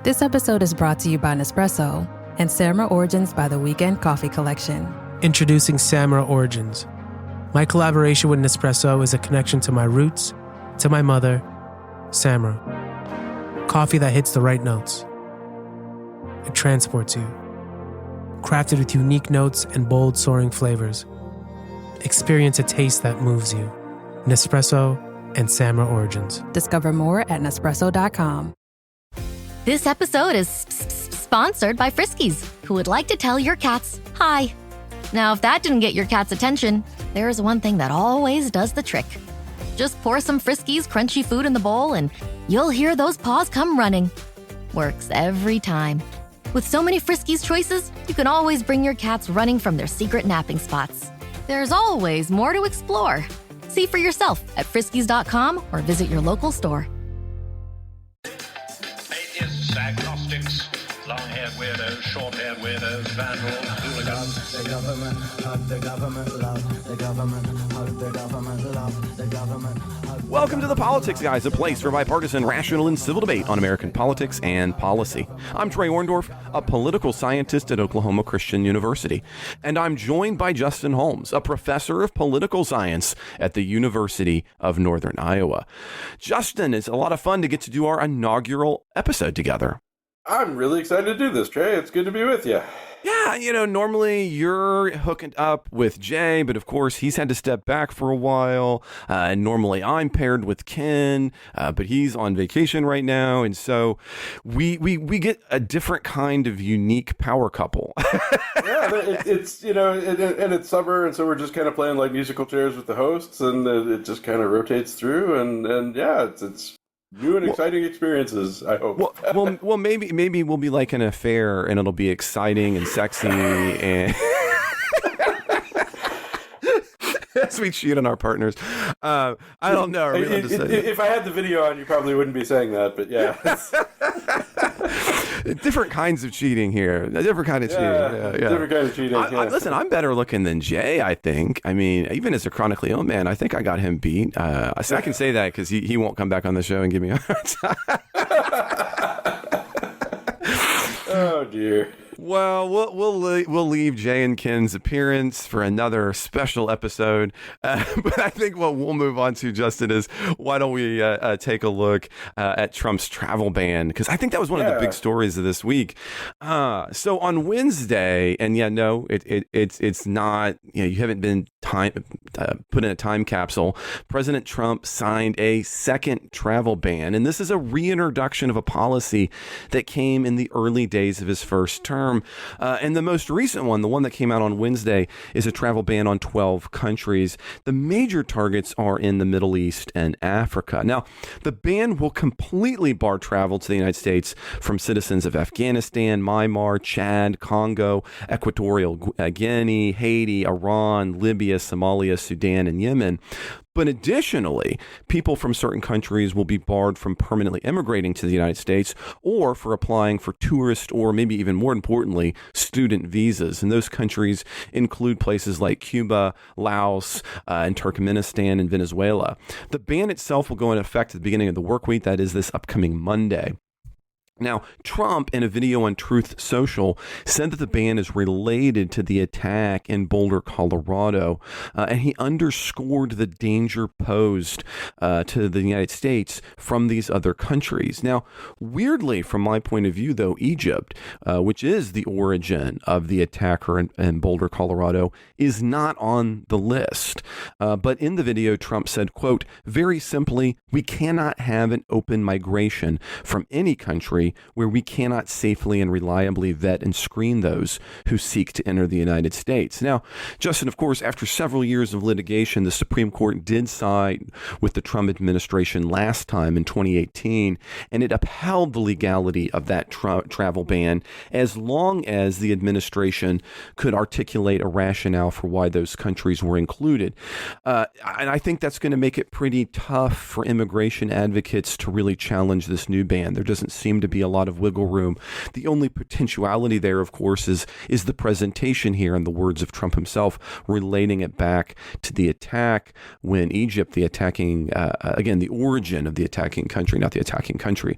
This episode is brought to you by Nespresso and Samra Origins by the Weekend Coffee Collection. Introducing Samra Origins. My collaboration with Nespresso is a connection to my roots, to my mother, Samra. Coffee that hits the right notes. It transports you. Crafted with unique notes and bold, soaring flavors. Experience a taste that moves you. Nespresso and Samra Origins. Discover more at Nespresso.com. This episode is sponsored by Friskies, who would like to tell your cats hi. Now, if that didn't get your cat's attention, there's one thing that always does the trick. Just pour some Friskies crunchy food in the bowl and you'll hear those paws come running. Works every time. With so many Friskies choices, you can always bring your cats running from their secret napping spots. There's always more to explore. See for yourself at Friskies.com or visit your local store. Atheists, agnostics, long-haired weirdos, short-haired weirdos, vandals, hooligans. The government, hug the government, love the government, hug the government, love the government. Welcome to The Politics Guys, a place for bipartisan, rational, and civil debate on American politics and policy. I'm Trey Orndorff, a political scientist at Oklahoma Christian University, and I'm joined by Justin Holmes, a professor of political science at the University of Northern Iowa. Justin, it's a lot of fun to get to do our inaugural episode together. I'm really excited to do this, Trey. It's good to be with you. Yeah, normally you're hooking up with Jay, but of course he's had to step back for a while. And normally I'm paired with Ken, but he's on vacation right now. And so we get a different kind of unique power couple. Yeah, it's, and it's summer. And so we're just kind of playing like musical chairs with the hosts, and it just kind of rotates through. And yeah, it's new and exciting experiences, I hope. Well, maybe we'll be like an affair, and it'll be exciting and sexy, and as we cheat on our partners. I don't know. If I had the video on, you probably wouldn't be saying that, but yeah. Different kinds of cheating here. A different kind of cheating. Yeah. Different kind of cheating. Listen, I'm better looking than Jay, I think. I mean, even as a chronically ill man, I think I got him beat. I can say that because he won't come back on the show and give me a hard time. Oh, dear. Well, we'll leave Jay and Ken's appearance for another special episode. But I think what we'll move on to, Justin, is why don't we take a look at Trump's travel ban? Because I think that was one of the big stories of this week. So on Wednesday, and it's not, you haven't been put in a time capsule. President Trump signed a second travel ban, and this is a reintroduction of a policy that came in the early days of his first term. And the most recent one, the one that came out on Wednesday, is a travel ban on 12 countries. The major targets are in the Middle East and Africa. Now, the ban will completely bar travel to the United States from citizens of Afghanistan, Myanmar, Chad, Congo, Equatorial Guinea, Haiti, Iran, Libya, Somalia, Sudan, and Yemen. But additionally, people from certain countries will be barred from permanently immigrating to the United States or for applying for tourist or maybe even more importantly, student visas. And those countries include places like Cuba, Laos, and Turkmenistan and Venezuela. The ban itself will go into effect at the beginning of the work week, that is this upcoming Monday. Now, Trump, in a video on Truth Social, said that the ban is related to the attack in Boulder, Colorado, and he underscored the danger posed to the United States from these other countries. Now, weirdly, from my point of view, though, Egypt, which is the origin of the attacker in Boulder, Colorado, is not on the list. But in the video, Trump said, quote, "Very simply, we cannot have an open migration from any country where we cannot safely and reliably vet and screen those who seek to enter the United States." Now, Justin, of course, after several years of litigation, the Supreme Court did side with the Trump administration last time in 2018, and it upheld the legality of that travel ban as long as the administration could articulate a rationale for why those countries were included. And I think that's going to make it pretty tough for immigration advocates to really challenge this new ban. There doesn't seem to be be a lot of wiggle room. The only potentiality there, of course, is the presentation here, in the words of Trump himself, relating it back to the attack when Egypt, the attacking, again, the origin of the attacking country, not the attacking country,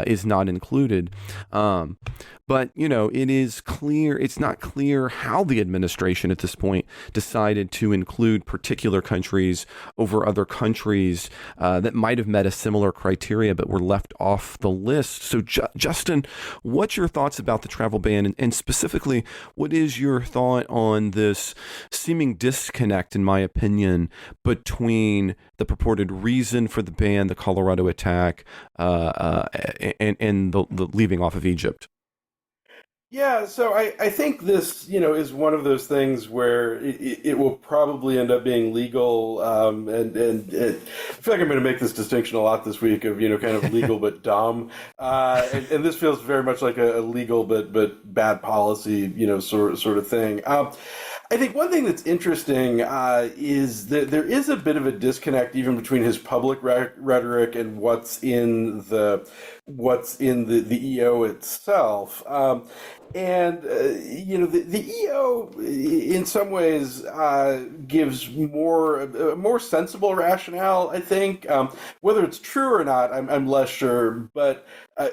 is not included. But, it is clear, it's not clear how the administration at this point decided to include particular countries over other countries that might have met a similar criteria but were left off the list. So, Justin, what's your thoughts about the travel ban? And specifically, what is your thought on this seeming disconnect, in my opinion, between the purported reason for the ban, the Colorado attack, and the leaving off of Egypt? Yeah, so I think this, is one of those things where it will probably end up being legal, and I feel like I'm going to make this distinction a lot this week of, kind of legal but dumb, and this feels very much like a legal but bad policy, sort of thing. I think one thing that's interesting is that there is a bit of a disconnect even between his public rhetoric and what's in the EO itself. The EO in some ways gives a more sensible rationale, I think. Whether it's true or not, I'm less sure, but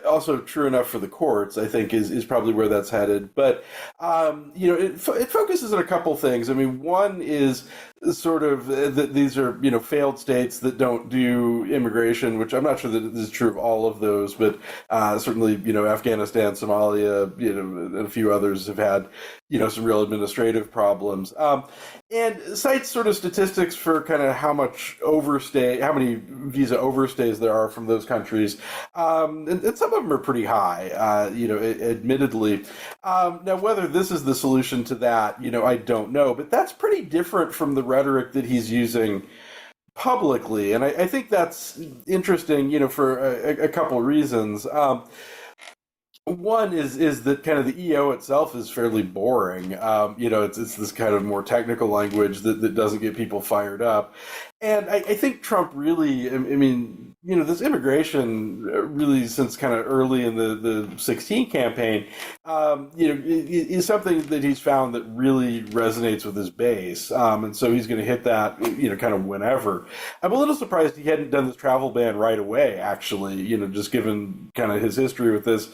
also true enough for the courts, I think, is probably where that's headed. But, it focuses on a couple things. I mean, one is sort of that these are, failed states that don't do immigration, which I'm not sure that this is true of all of those, but certainly, Afghanistan, Somalia, and a few others have had, some real administrative problems. And cites sort of statistics for kind of how many visa overstays there are from those countries. And some of them are pretty high, admittedly. Now, whether this is the solution to that, I don't know. But that's pretty different from the rhetoric that he's using publicly. And I think that's interesting, for a couple of reasons. One is that kind of the EO itself is fairly boring. It's this kind of more technical language that doesn't get people fired up. And I think Trump really, this immigration really since kind of early in the 16 campaign, is something that he's found that really resonates with his base. And so he's going to hit that, kind of whenever. I'm a little surprised he hadn't done this travel ban right away, actually, just given kind of his history with this.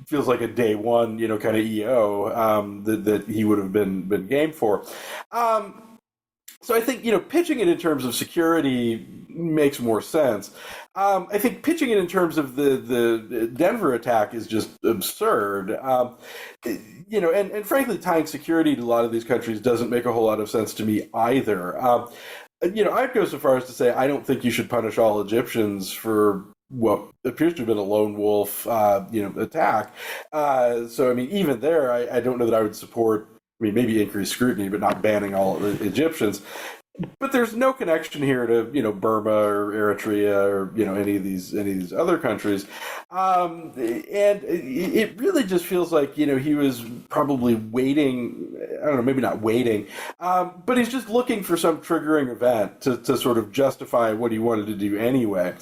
Feels like a day one, kind of EO that he would have been game for. So I think, pitching it in terms of security makes more sense. I think pitching it in terms of the Denver attack is just absurd. And frankly, tying security to a lot of these countries doesn't make a whole lot of sense to me either. I'd go so far as to say I don't think you should punish all Egyptians for what appears to have been a lone wolf, attack. So, even there, I don't know that I would support, maybe increased scrutiny, but not banning all Egyptians. But there's no connection here to, Burma or Eritrea or, any of these other countries. And it really just feels like, he was probably waiting, I don't know, maybe not waiting, but he's just looking for some triggering event to sort of justify what he wanted to do anyway.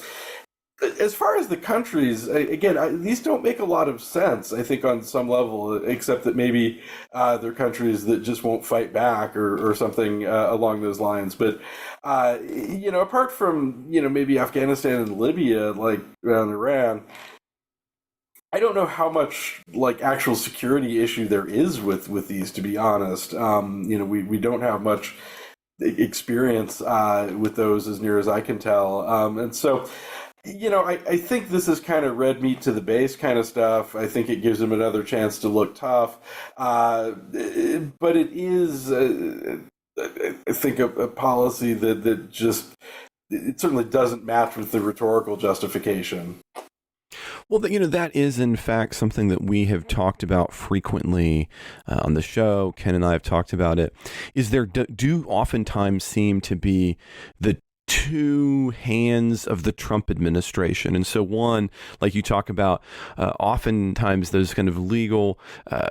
As far as the countries, again, these don't make a lot of sense, I think, on some level, except that maybe they're countries that just won't fight back or something along those lines. But, apart from, maybe Afghanistan and Libya, like around Iran, I don't know how much, actual security issue there is with these, to be honest. We don't have much experience with those as near as I can tell. And so... I think this is kind of red meat to the base kind of stuff. I think it gives him another chance to look tough. But it is, I think, a policy that just, it certainly doesn't match with the rhetorical justification. Well, that is, in fact, something that we have talked about frequently on the show. Ken and I have talked about it. Is there do oftentimes seem to be the two hands of the Trump administration. And so one, like you talk about, oftentimes those kind of legal,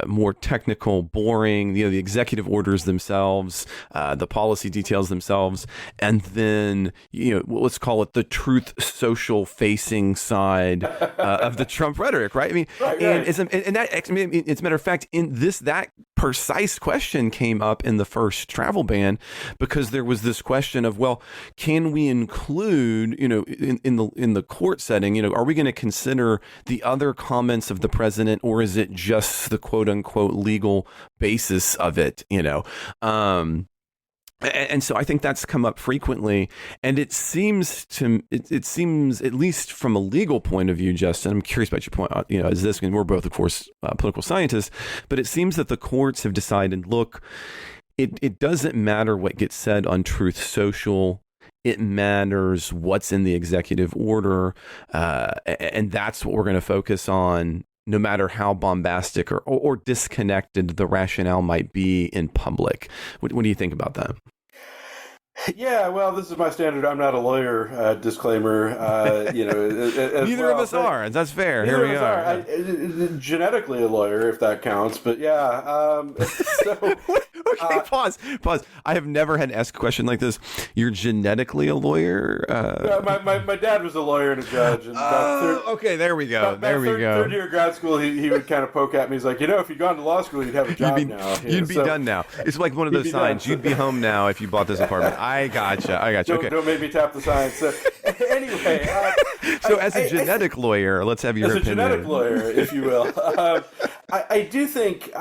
more technical, boring, the executive orders themselves, the policy details themselves, and then, let's call it the truth social facing side of the Trump rhetoric, right? I mean, right. And as a matter of fact, that precise question came up in the first travel ban, because there was this question of, well, can we include, in the court setting, are we going to consider the other comments of the president, or is it just the quote unquote legal basis of it, And so I think that's come up frequently, and it seems, at least from a legal point of view, Justin, I'm curious about your point, is this, and we're both, of course, political scientists, but it seems that the courts have decided, look, it doesn't matter what gets said on Truth Social. It matters what's in the executive order, and that's what we're going to focus on, no matter how bombastic or disconnected the rationale might be in public. What do you think about that? Yeah, well, this is my standard "I'm not a lawyer" disclaimer. Neither of us are. That's fair. Here we are. Genetically a lawyer, if that counts. But yeah. Okay, pause. I have never had to ask a question like this. You're genetically a lawyer? My dad was a lawyer and a judge. And okay, there we go. Third year grad school, he would kind of poke at me. He's like, if you'd gone to law school, you'd have a job now. You'd be done now. It's like one of those signs. You'd be home now if you bought this apartment. I gotcha. Okay. Don't make me tap the sign. So anyway. As a genetic lawyer, let's have your opinion. As a genetic lawyer, if you will. I do think...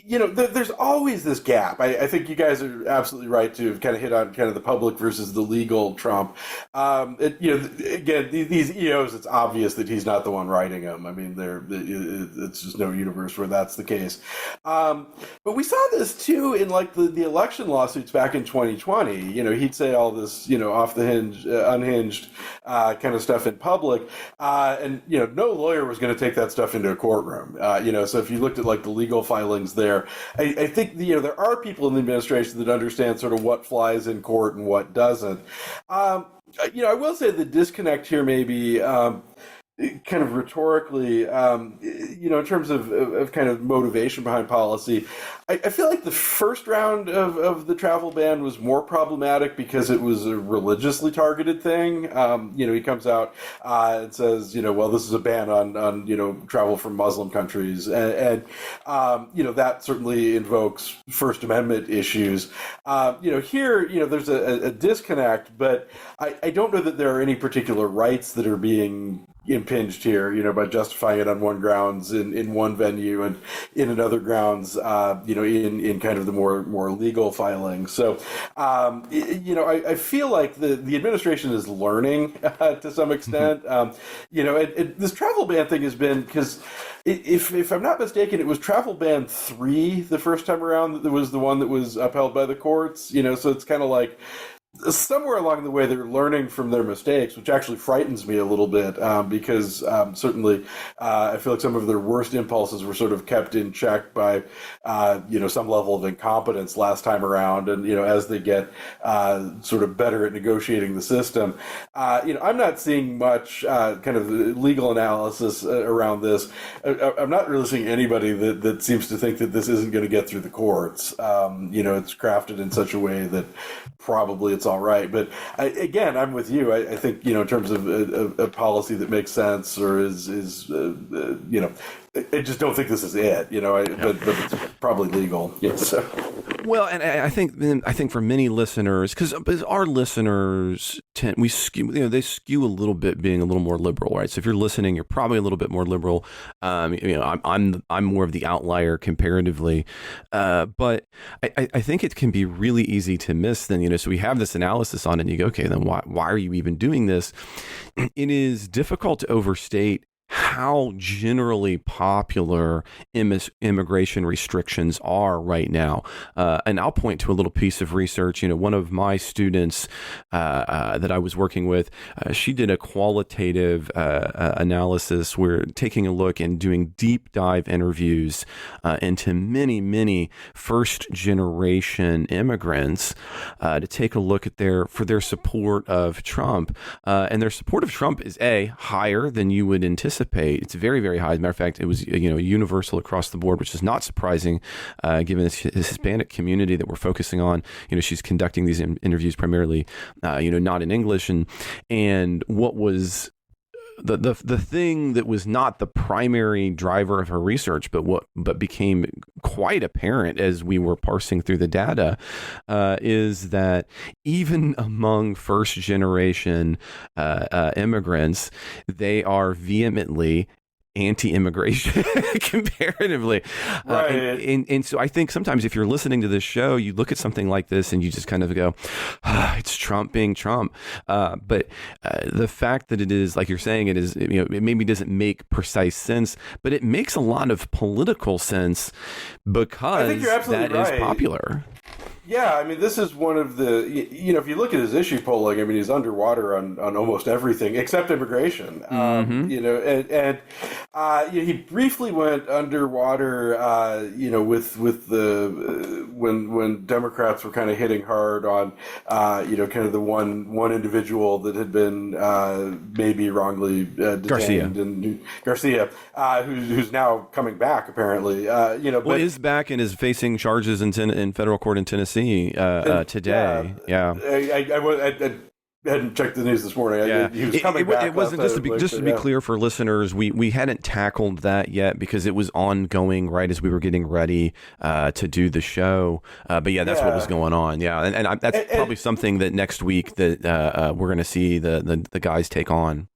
there's always this gap. I think you guys are absolutely right to kind of hit on kind of the public versus the legal Trump. Again, these EOs, it's obvious that he's not the one writing them. I mean, it's just no universe where that's the case. But we saw this too in like the election lawsuits back in 2020. He'd say all this, off the hinge, unhinged kind of stuff in public, and no lawyer was going to take that stuff into a courtroom. So if you looked at like the legal filings there, I think there are people in the administration that understand sort of what flies in court and what doesn't. I will say the disconnect here may be kind of rhetorically, in terms of kind of motivation behind policy. I feel like the first round of the travel ban was more problematic because it was a religiously targeted thing. He comes out and says, well, this is a ban on travel from Muslim countries. And that certainly invokes First Amendment issues. Here, there's a disconnect, but I don't know that there are any particular rights that are being impinged here, by justifying it on one grounds in one venue and in another grounds, in kind of the more legal filing. So, I feel like the administration is learning to some extent. This travel ban thing has been, because if I'm not mistaken, it was travel ban 3 the first time around that was the one that was upheld by the courts. So it's kind of like, somewhere along the way, they're learning from their mistakes, which actually frightens me a little bit, because certainly I feel like some of their worst impulses were sort of kept in check by, some level of incompetence last time around. And, as they get sort of better at negotiating the system, I'm not seeing much kind of legal analysis around this. I'm not really seeing anybody that seems to think that this isn't going to get through the courts. It's crafted in such a way that probably it's all right. But again, I'm with you. I think, in terms of a policy that makes sense or is I just don't think this is it, but it's probably legal. So. Well, and I think for many listeners, because our listeners they skew a little bit being a little more liberal, right? So if you're listening, you're probably a little bit more liberal. I'm more of the outlier comparatively, but I think it can be really easy to miss. Then so we have this analysis on it, and you go, okay, then why are you even doing this? It is difficult to overstate how generally popular immigration restrictions are right now. And I'll point to a little piece of research. One of my students that I was working with, she did a qualitative analysis. We're taking a look and doing deep dive interviews into many, many first generation immigrants to take a look at their support of Trump. And their support of Trump is higher than you would anticipate. It's very, very high. As a matter of fact, it was universal across the board, which is not surprising given this Hispanic community that we're focusing on. She's conducting these interviews primarily, not in English, and what was the thing that was not the primary driver of her research, but became quite apparent as we were parsing through the data, is that even among first generation immigrants, they are vehemently anti-immigration comparatively. Right. And so I think sometimes if you're listening to this show, you look at something like this and you just kind of go, it's Trump being Trump. But the fact that it is, like you're saying, it is, it maybe doesn't make precise sense, but it makes a lot of political sense because that is popular. Yeah, I mean, this is one of the, if you look at his issue polling, I mean, he's underwater on almost everything except immigration. He briefly went underwater, with the when Democrats were kind of hitting hard on, kind of the one individual that had been maybe wrongly detained, Garcia, who's now coming back apparently. But is back and is facing charges in federal court in Tennessee. Today. Yeah. I hadn't checked the news this morning. He was coming back. It wasn't just to be clear for listeners. We hadn't tackled that yet because it was ongoing right as we were getting ready to do the show. But that's what was going on. Yeah, and that's probably something that next week that we're going to see the guys take on.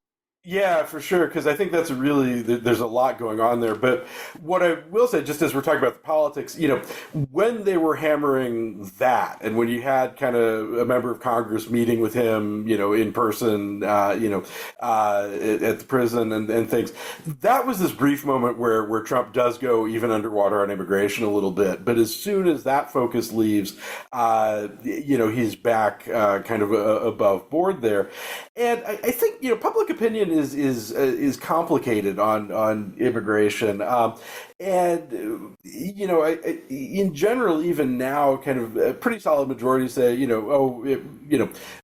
Yeah, for sure, because I think that's there's a lot going on there. But what I will say, just as we're talking about the politics, when they were hammering that, and when you had kind of a member of Congress meeting with him, in person, at the prison and things, that was this brief moment where Trump does go even underwater on immigration a little bit. But as soon as that focus leaves, he's back kind of above board there. And I think, public opinion is complicated on immigration, and in general, even now, kind of a pretty solid majority say,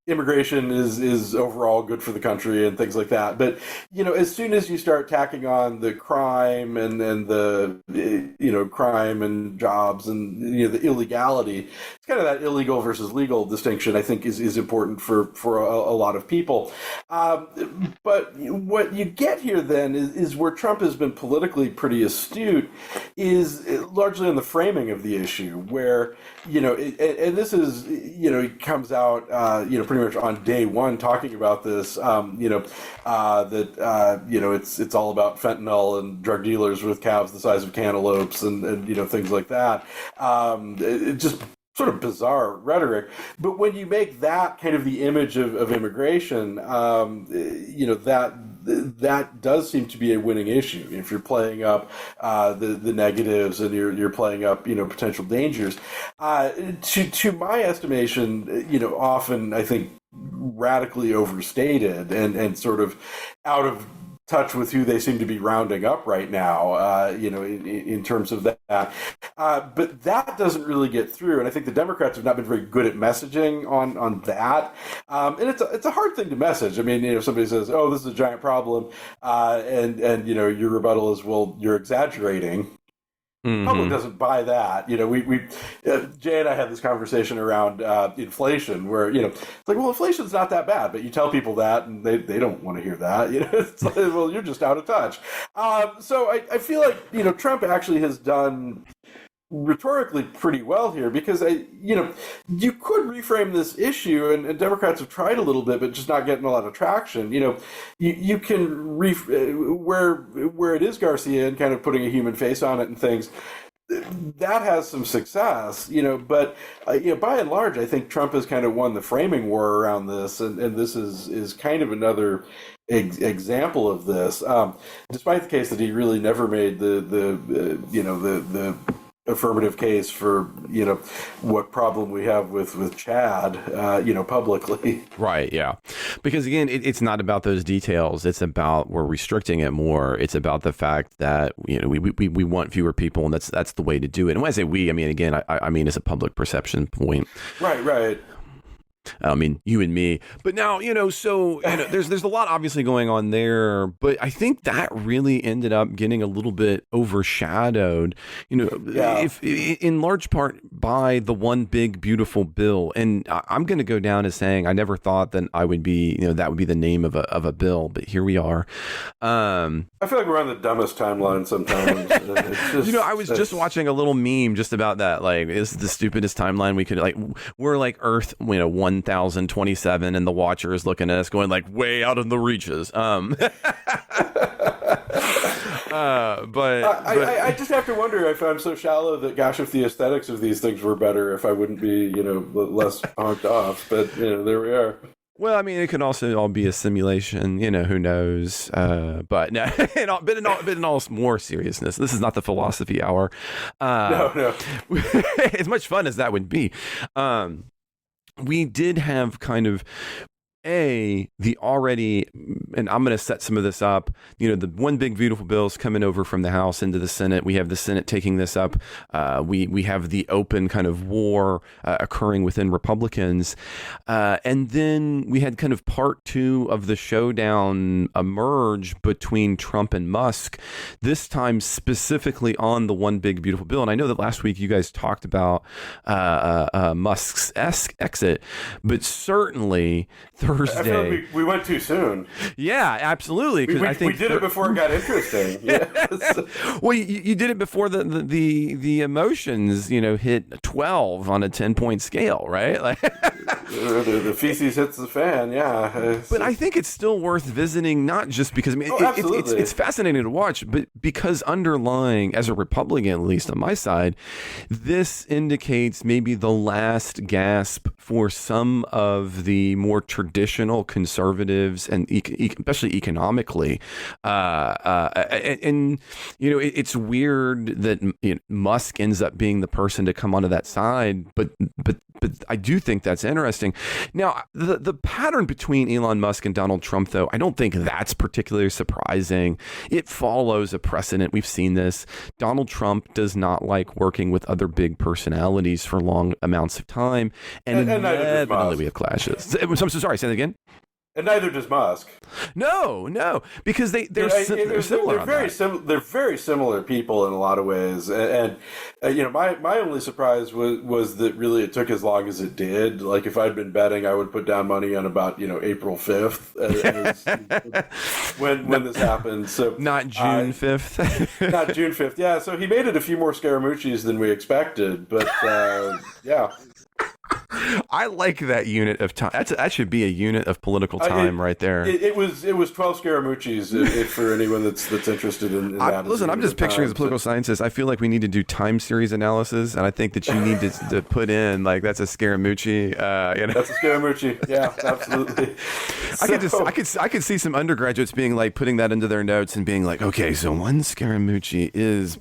immigration is overall good for the country and things like that. But as soon as you start tacking on the crime and the crime and jobs and the illegality, it's kind of that illegal versus legal distinction. I think is important for a lot of people. But what you get here then is where Trump has been politically pretty astute is largely on the framing of the issue, where and this is he comes out pretty much on day one talking about this it's all about fentanyl and drug dealers with calves the size of cantaloupes and things like that. It just sort of bizarre rhetoric. But when you make that kind of the image of immigration, that does seem to be a winning issue. If you're playing up the negatives and you're playing up potential dangers, to my estimation, often I think radically overstated and sort of out of touch with who they seem to be rounding up right now, in terms of that. But that doesn't really get through, and I think the Democrats have not been very good at messaging on that. And it's a hard thing to message. I mean, if somebody says, "Oh, this is a giant problem," and your rebuttal is, "Well, you're exaggerating." Mm-hmm. Public doesn't buy that. Jay and I had this conversation around inflation, where it's like, well, inflation's not that bad, but you tell people that, and they don't want to hear that. It's like, well, you're just out of touch. So I feel like Trump actually has done rhetorically pretty well here, because you could reframe this issue, and Democrats have tried a little bit, but just not getting a lot of traction. You can where it is Garcia and kind of putting a human face on it and things. that has some success, but by and large, I think Trump has kind of won the framing war around this, and this is kind of another example of this. Despite the case that he really never made the affirmative case for what problem we have with Chad publicly. Right, yeah, because again, it's not about those details. It's about we're restricting it more. It's about the fact that we want fewer people, and that's the way to do it. And when I say we, I mean again, I mean it's a public perception point. Right. I mean, you and me. But now, there's a lot obviously going on there. But I think that really ended up getting a little bit overshadowed, if in large part by the one big beautiful bill. And I'm going to go down as saying I never thought that I would be, that would be the name of a bill. But here we are. I feel like we're on the dumbest timeline sometimes. It's just, I was just watching a little meme just about that. Like, this is the stupidest timeline we could, we're like Earth, 1027, and the Watcher is looking at us going like way out in the reaches. But I just have to wonder if I'm so shallow that, gosh, if the aesthetics of these things were better, if I wouldn't be, less honked off. But, there we are. Well, I mean, it can also all be a simulation, who knows? But no, in all more seriousness, this is not the philosophy hour. No. As much fun as that would be. We did have kind of the already, and I'm going to set some of this up, the one big beautiful bill is coming over from the House into the Senate. We have the Senate taking this up. We have the open kind of war occurring within Republicans. And then we had kind of part two of the showdown emerge between Trump and Musk, this time specifically on the one big beautiful bill. And I know that last week you guys talked about Musk's exit, but certainly Thursday. I feel like we went too soon. Yeah, absolutely. We did it before it got interesting. Yes. Well, you did it before the emotions, hit 12 on a 10-point scale, right? Like the feces hits the fan. Yeah. But I think it's still worth visiting, not just because it's fascinating to watch, but because underlying, as a Republican, at least on my side, this indicates maybe the last gasp for some of the more traditional conservatives, and especially economically, it's weird that Musk ends up being the person to come onto that side, but I do think that's interesting. Now, the pattern between Elon Musk and Donald Trump, though, I don't think that's particularly surprising. It follows a precedent. We've seen this. Donald Trump does not like working with other big personalities for long amounts of time, and inevitably we have clashes. I'm so sorry. Say that again. And neither does Musk. No, because they're similar. They're very similar people in a lot of ways, and my only surprise was that really it took as long as it did. Like, if I'd been betting, I would put down money on about April 5th when this happened. So not June 5th. Not June 5th. Yeah. So he made it a few more Scaramucci's than we expected, but yeah. I like that unit of time. That should be a unit of political time right there. It was 12 Scaramucci's for anyone that's interested in that. Listen, I'm just picturing as a political scientist. I feel like we need to do time series analysis, and I think that you need to put in that's a Scaramucci. That's a Scaramucci. Yeah, absolutely. I could see some undergraduates being like putting that into their notes and being like, okay, so one Scaramucci is,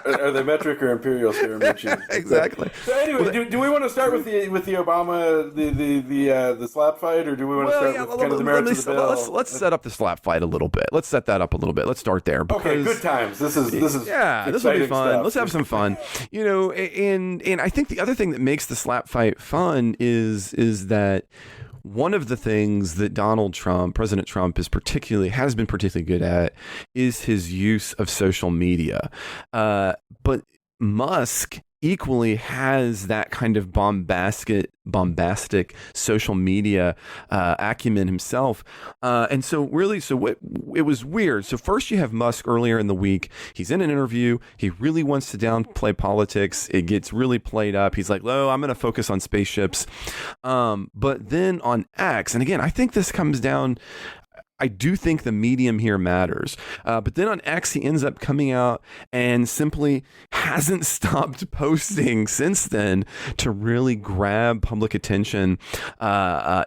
are they metric or imperial Scaramucci? Exactly. So anyway, do we want to start with the Obama the slap fight, or do we want to start with kind of the merits of the bill? Let's set up the slap fight a little bit. Let's set that up a little bit. Let's start there. Okay, good times. This is this will be fun. Stuff. Let's have some fun. And I think the other thing that makes the slap fight fun is that one of the things that President Trump has been particularly good at is his use of social media. But Musk equally has that kind of bombastic social media acumen himself. And so it was weird. So first you have Musk earlier in the week. He's in an interview. He really wants to downplay politics. It gets really played up. He's like, I'm going to focus on spaceships. But then on X, and again, I think this comes down, I do think the medium here matters. But then on X, he ends up coming out and simply hasn't stopped posting since then to really grab public attention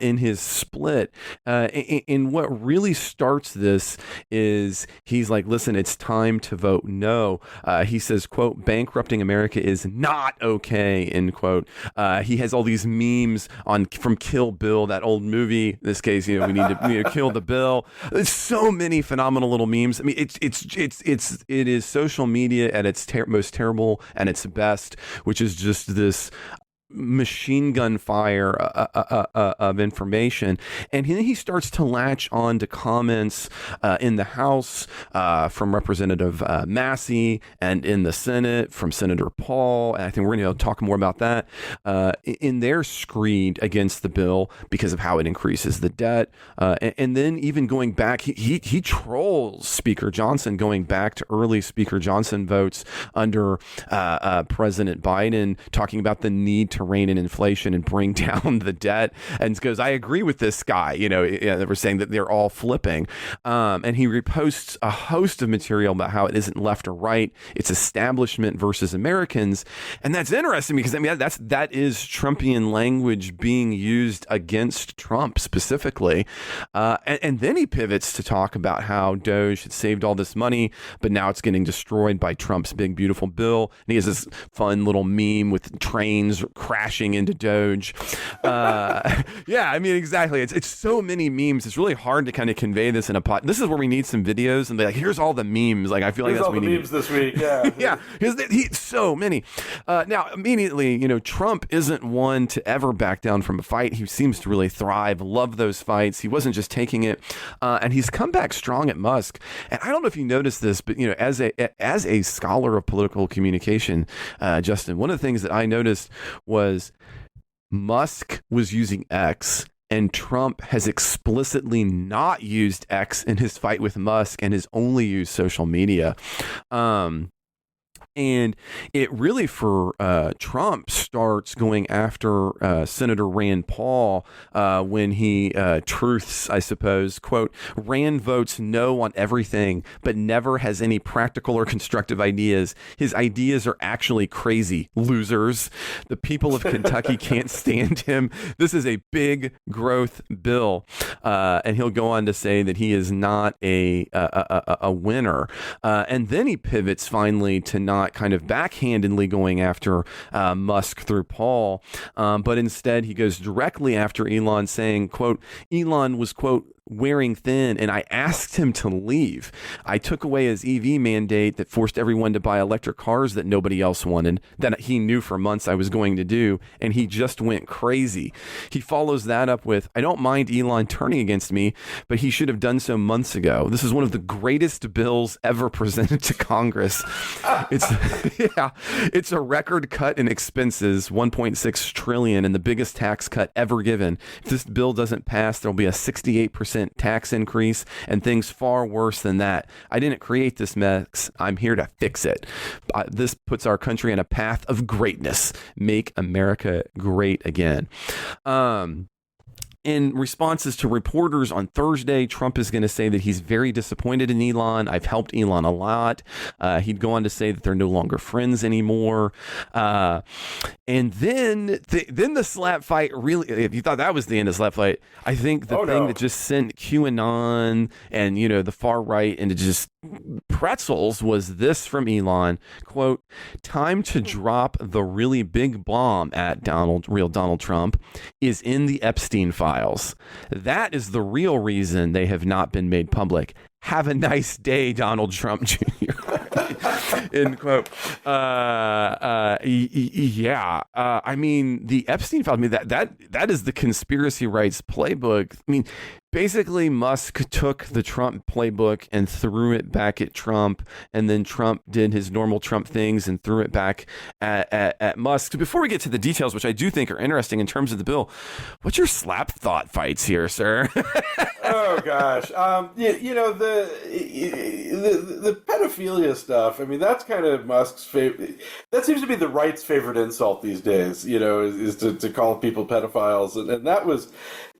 in his split. And what really starts this is he's like, listen, it's time to vote no. He says, quote, bankrupting America is not okay, end quote. He has all these memes from Kill Bill, that old movie. In this case, we need to kill the bill. There's so many phenomenal little memes. I mean, it is social media at its most terrible and its best, which is just this machine gun fire of information. And then he starts to latch on to comments in the House from Representative Massey, and in the Senate from Senator Paul. And I think we're going to talk more about that in their screed against the bill because of how it increases the debt. And then even going back, he trolls Speaker Johnson, going back to early Speaker Johnson votes under President Biden, talking about the need to rein in inflation and bring down the debt, and goes, I agree with this guy. They were saying that they're all flipping. And he reposts a host of material about how it isn't left or right. It's establishment versus Americans. And that's interesting because, I mean, that is Trumpian language being used against Trump specifically. And then he pivots to talk about how Doge had saved all this money, but now it's getting destroyed by Trump's big, beautiful bill. And he has this fun little meme with trains crashing into Doge. Yeah, I mean, exactly. It's so many memes. It's really hard to kind of convey this in a pot. This is where we need some videos and be like, here's all the memes. Like, I feel like here's that's all what we the need. memes this week. Yeah. Yeah. So many. Now, immediately, Trump isn't one to ever back down from a fight. He seems to really thrive, love those fights. He wasn't just taking it. And he's come back strong at Musk. And I don't know if you noticed this, but, as a scholar of political communication, Justin, one of the things that I noticed was Musk was using X, and Trump has explicitly not used X in his fight with Musk and has only used social media. And it really, for Trump, starts going after Senator Rand Paul when he truths, I suppose, quote, Rand votes no on everything, but never has any practical or constructive ideas. His ideas are actually crazy. Losers. The people of Kentucky can't stand him. This is a big growth bill. And he'll go on to say that he is not a winner. And then he pivots finally to not kind of backhandedly going after Musk through Paul, but instead he goes directly after Elon, saying, quote, Elon was, quote, wearing thin, and I asked him to leave. I took away his EV mandate that forced everyone to buy electric cars that nobody else wanted, that he knew for months I was going to do, and he just went crazy. He follows that up with, I don't mind Elon turning against me, but he should have done so months ago. This is one of the greatest bills ever presented to Congress. It's a record cut in expenses, $1.6 trillion, and the biggest tax cut ever given. If this bill doesn't pass, there'll be a 68% tax increase and things far worse than that. I didn't create this mess. I'm here to fix it. This puts our country on a path of greatness. Make America great again. In responses to reporters on Thursday, Trump is going to say that he's very disappointed in Elon. I've helped Elon a lot. He'd go on to say that they're no longer friends anymore. And then the slap fight really, if you thought that was the end of slap fight, I think the thing that just sent QAnon and, the far right into just pretzels was this from Elon, quote, time to drop the really big bomb at real Donald Trump is in the Epstein files. That is the real reason they have not been made public. Have a nice day, Donald Trump Jr. End quote. Yeah. I mean, the Epstein file. I mean, that is the conspiracy rights playbook. I mean, basically, Musk took the Trump playbook and threw it back at Trump, and then Trump did his normal Trump things and threw it back at Musk. Before we get to the details, which I do think are interesting in terms of the bill, what's your slap thought fights here, sir? Oh gosh, the pedophilia stuff. I mean, that's kind of Musk's favorite. That seems to be the right's favorite insult these days. Is to call people pedophiles, and that was.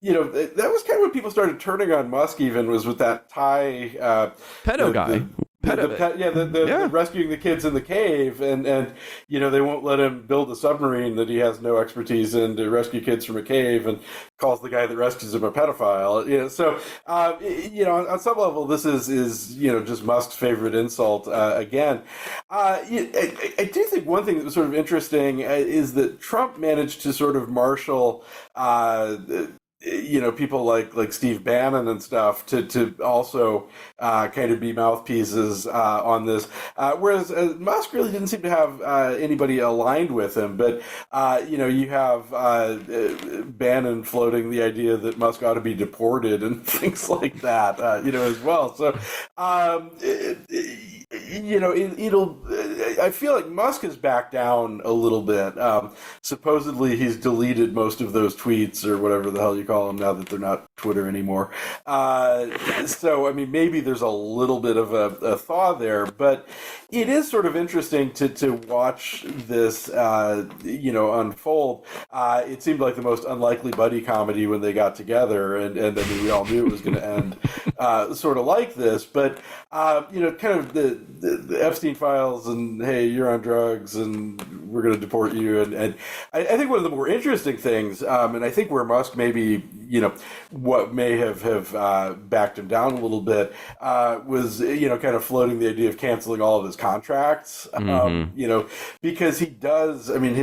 That was kind of when people started turning on Musk. Even was with that Thai pedo guy. The rescuing the kids in the cave, and they won't let him build a submarine that he has no expertise in to rescue kids from a cave, and calls the guy that rescues him a pedophile. So on some level, this is just Musk's favorite insult again. I do think one thing that was sort of interesting is that Trump managed to sort of marshal people like Steve Bannon and stuff to also kind of be mouthpieces on this, whereas Musk really didn't seem to have anybody aligned with him. But you have Bannon floating the idea that Musk ought to be deported and things like that, as well. So I feel like Musk has backed down a little bit. Supposedly he's deleted most of those tweets or whatever the hell you call them now that they're not Twitter anymore. So, I mean, maybe there's a little bit of a thaw there, but it is sort of interesting to watch this, unfold. It seemed like the most unlikely buddy comedy when they got together, and I mean, we all knew it was going to end sort of like this, but, kind of the Epstein files and, hey, you're on drugs and we're going to deport you. And I think one of the more interesting things, and I think where Musk maybe, what may have backed him down a little bit, was, kind of floating the idea of canceling all of his contracts, because he does, I mean,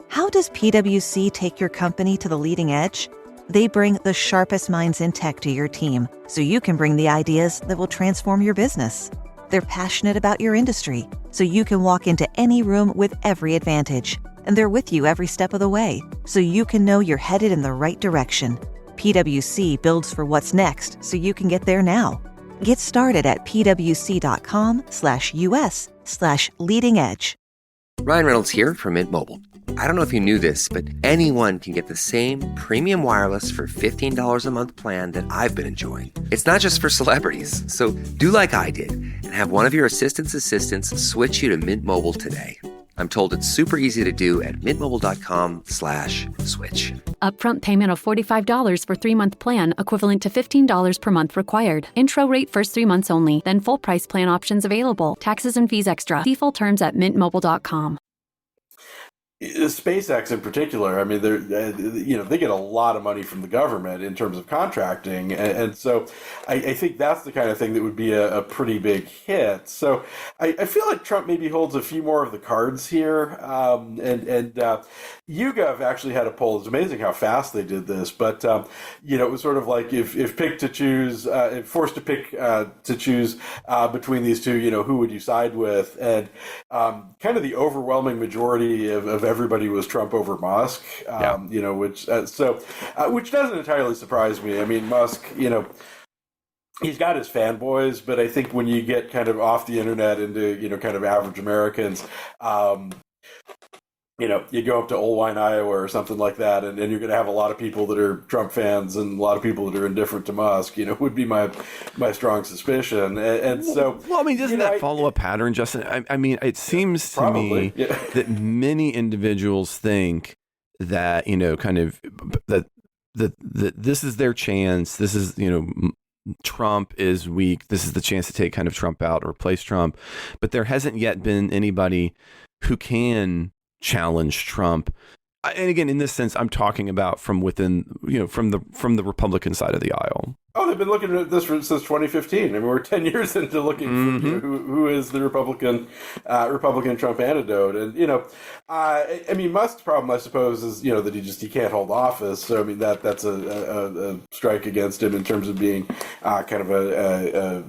How does PwC take your company to the leading edge? They bring the sharpest minds in tech to your team, so you can bring the ideas that will transform your business. They're passionate about your industry, so you can walk into any room with every advantage. And they're with you every step of the way, so you can know you're headed in the right direction. PwC builds for what's next, so you can get there now. Get started at pwc.com/us/leading edge. Ryan Reynolds here from Mint Mobile. I don't know if you knew this, but anyone can get the same premium wireless for $15 a month plan that I've been enjoying. It's not just for celebrities. So do like I did and have one of your assistants switch you to Mint Mobile today. I'm told it's super easy to do at mintmobile.com/switch. Upfront payment of $45 for 3-month plan, equivalent to $15 per month required. Intro rate first 3 months only, then full price plan options available. Taxes and fees extra. See full terms at mintmobile.com. SpaceX in particular, I mean, they get a lot of money from the government in terms of contracting, and so I think that's the kind of thing that would be a pretty big hit. So I feel like Trump maybe holds a few more of the cards here, and YouGov actually had a poll. It's amazing how fast they did this, but it was sort of like if picked to choose, forced to pick to choose between these two, who would you side with? And kind of the overwhelming majority of everybody was Trump over Musk, which doesn't entirely surprise me. I mean, Musk, he's got his fanboys, but I think when you get kind of off the internet into, kind of average Americans, you go up to Old Wine, Iowa or something like that, and you're going to have a lot of people that are Trump fans and a lot of people that are indifferent to Musk, would be my strong suspicion. And so... Well, I mean, doesn't that follow a pattern, Justin? I mean, it seems to me that many individuals think that, kind of, that this is their chance. This is, Trump is weak. This is the chance to take kind of Trump out or replace Trump. But there hasn't yet been anybody who can challenge Trump. And again, in this sense, I'm talking about from within, from the Republican side of the aisle. Oh, they've been looking at this since 2015. I mean, we're 10 years into looking for who is the Republican Trump antidote. And, I mean, Musk's problem, I suppose, is, that he can't hold office. So, I mean, that's a strike against him in terms of being kind of a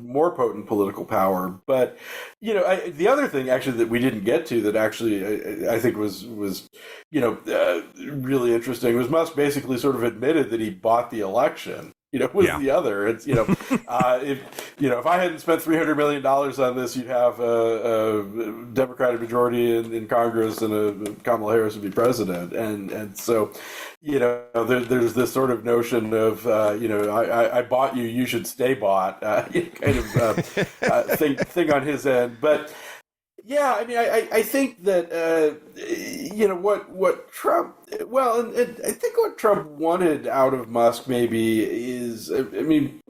more potent political power. But, the other thing, actually, that we didn't get to that actually I think was really interesting was Musk basically sort of admitted that he bought the election. The other. It's, if I hadn't spent $300 million on this, you'd have a Democratic majority in Congress and Kamala Harris would be president. And so, there's this sort of notion of, I bought you, you should stay bought, kind of thing on his end. But, yeah, I mean, I think that, what Trump, and I think what Trump wanted out of Musk maybe is, I mean,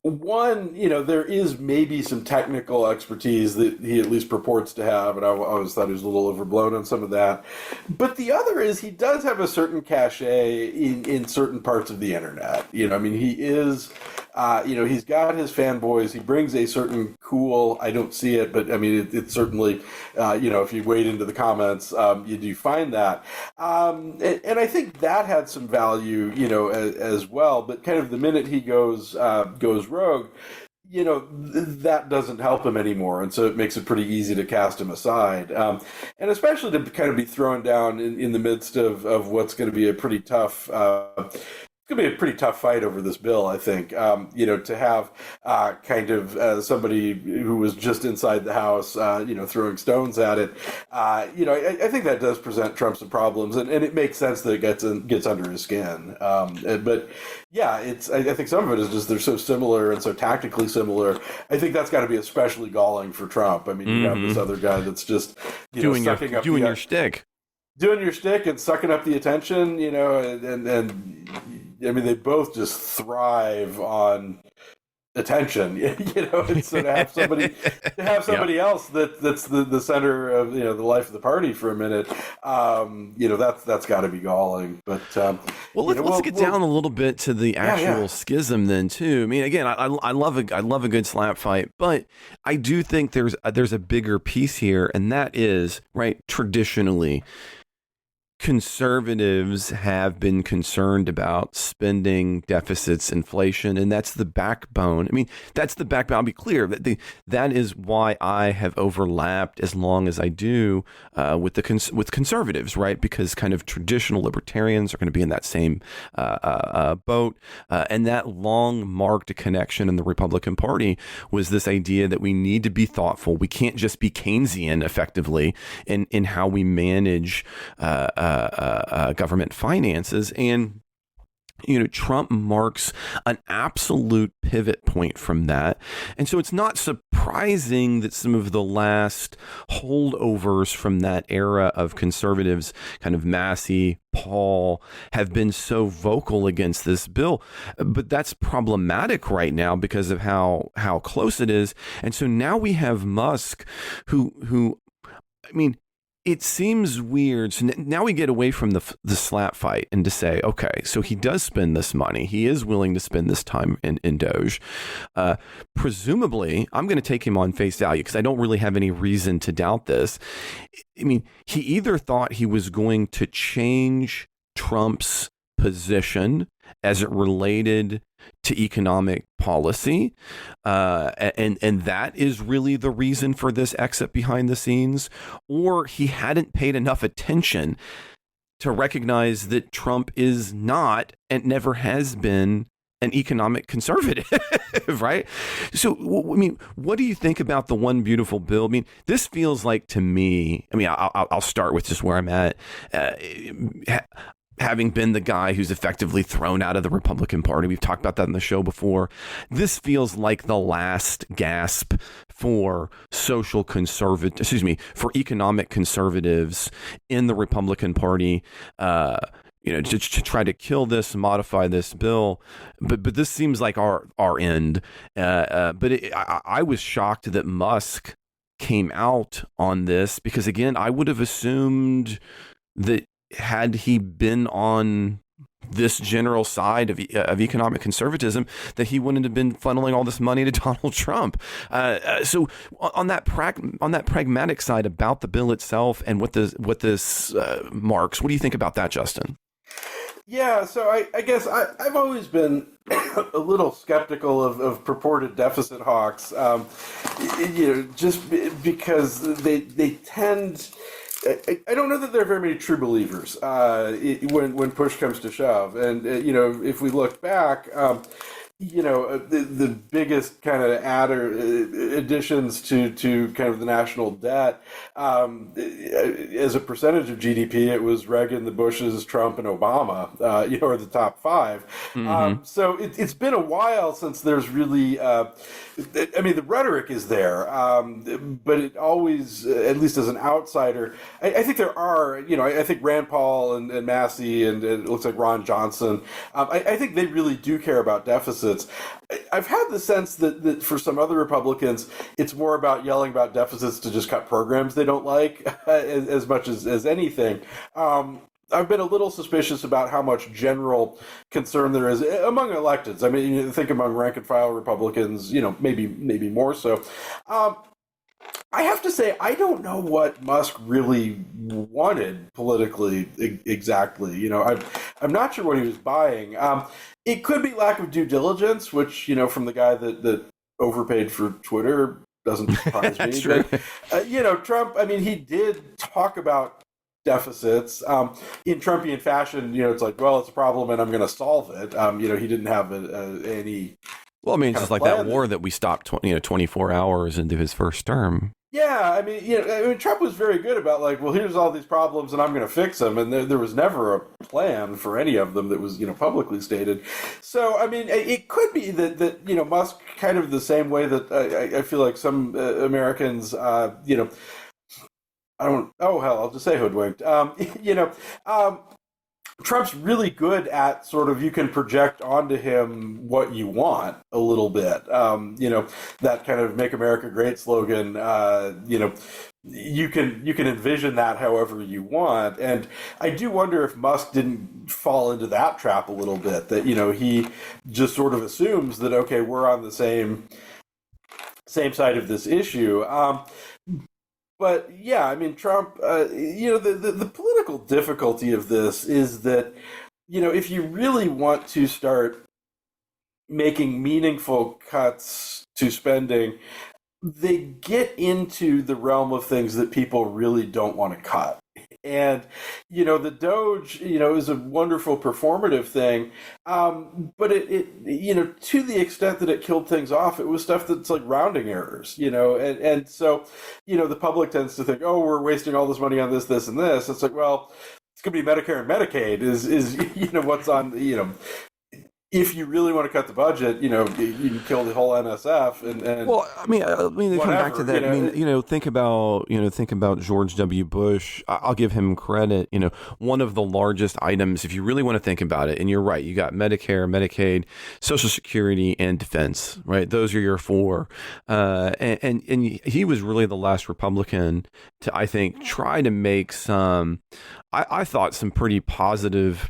One, there is maybe some technical expertise that he at least purports to have, and I always thought he was a little overblown on some of that. But the other is he does have a certain cachet in certain parts of the internet. He is, he's got his fanboys. He brings a certain cool, I don't see it, but I mean, it's certainly, if you wade into the comments, you do find that. And I think that had some value, as well. But kind of the minute he goes rogue, that doesn't help him anymore, and so it makes it pretty easy to cast him aside, and especially to kind of be thrown down in the midst of what's going to be a pretty tough. It's going to be a pretty tough fight over this bill, I think. To have somebody who was just inside the House, throwing stones at it. I think that does present Trump some problems, and it makes sense that it gets under his skin. But yeah, I think some of it is just they're so similar and so tactically similar. I think that's got to be especially galling for Trump. I mean, you have this other guy that's just doing your shtick. Doing your shtick and sucking up the attention, and I mean, they both just thrive on attention, and so to have somebody else that's the center of the life of the party for a minute, that's got to be galling. But let's get down a little bit to the actual schism then too. I mean, again, I love a good slap fight, but I do think there's a bigger piece here, and that is, right, traditionally, conservatives have been concerned about spending, deficits, inflation, and that's the backbone. I mean, that's the backbone. I'll be clear that is why I have overlapped as long as I do with conservatives, right? Because kind of traditional libertarians are going to be in that same boat, and that long marked connection in the Republican Party was this idea that we need to be thoughtful. We can't just be Keynesian effectively in how we manage government finances. And Trump marks an absolute pivot point from that. And so it's not surprising that some of the last holdovers from that era of conservatives, kind of Massey, Paul, have been so vocal against this bill. But that's problematic right now because of how close it is. And so now we have Musk, who I mean, it seems weird. So now we get away from the slap fight and to say, okay, so he does spend this money. He is willing to spend this time in Doge. Presumably, I'm going to take him on face value because I don't really have any reason to doubt this. I mean, he either thought he was going to change Trump's position as it related to economic policy, and that is really the reason for this exit behind the scenes, or he hadn't paid enough attention to recognize that Trump is not and never has been an economic conservative, right? So, I mean, what do you think about the One Beautiful Bill? I mean, this feels like to me, I mean, I'll start with just where I'm at. Having been the guy who's effectively thrown out of the Republican Party, we've talked about that in the show before. This feels like the last gasp for for economic conservatives in the Republican Party, to try to kill this, modify this bill. But this seems like our end. I was shocked that Musk came out on this because, again, I would have assumed that had he been on this general side of economic conservatism, that he wouldn't have been funneling all this money to Donald Trump. So on that pragmatic side about the bill itself and what this marks, what do you think about that, Justin? Yeah, so I guess I've always been a little skeptical of purported deficit hawks, just because they tend. I don't know that there are very many true believers when push comes to shove. And, if we look back, the biggest kind of additions to kind of the national debt, as a percentage of GDP, it was Reagan, the Bushes, Trump, and Obama, are the top five. Mm-hmm. So it's been a while since there's really, the rhetoric is there, but it always, at least as an outsider, I think there are, I think Rand Paul and Massey and it looks like Ron Johnson, I think they really do care about deficits. deficits. I've had the sense that for some other Republicans, it's more about yelling about deficits to just cut programs they don't like as much as anything. I've been a little suspicious about how much general concern there is among electeds. I mean, you think among rank and file Republicans, maybe more so. I have to say, I don't know what Musk really wanted politically exactly. I'm not sure what he was buying. It could be lack of due diligence, which, from the guy that overpaid for Twitter doesn't surprise me. True. But, Trump, I mean, he did talk about deficits in Trumpian fashion. It's like, well, it's a problem and I'm going to solve it. He didn't have any. Well, I mean, it's just like that war that we stopped 24 hours into his first term. Yeah, I mean, Trump was very good about like, well, here's all these problems and I'm going to fix them. And there was never a plan for any of them that was, publicly stated. So, I mean, it could be that Musk kind of the same way that I feel like some Americans, I'll just say hoodwinked. Trump's really good at sort of, you can project onto him what you want a little bit. That kind of "Make America Great" slogan, you can envision that however you want. And I do wonder if Musk didn't fall into that trap a little bit, that, he just sort of assumes that, okay, we're on the same side of this issue. But yeah, I mean, Trump, the political difficulty of this is that, if you really want to start making meaningful cuts to spending, they get into the realm of things that people really don't want to cut. And, the Doge, is a wonderful performative thing. But it to the extent that it killed things off, it was stuff that's like rounding errors, and so, the public tends to think, oh, we're wasting all this money on this, and this. It's like, well, it's going to be Medicare and Medicaid is what's on, if you really want to cut the budget, you can kill the whole NSF and well, I mean, they come back to that. Think about George W. Bush. I'll give him credit. One of the largest items, if you really want to think about it, and you're right, you got Medicare, Medicaid, Social Security, and defense. Right, those are your four. And he was really the last Republican to, I think, try to make some. I thought some pretty positive.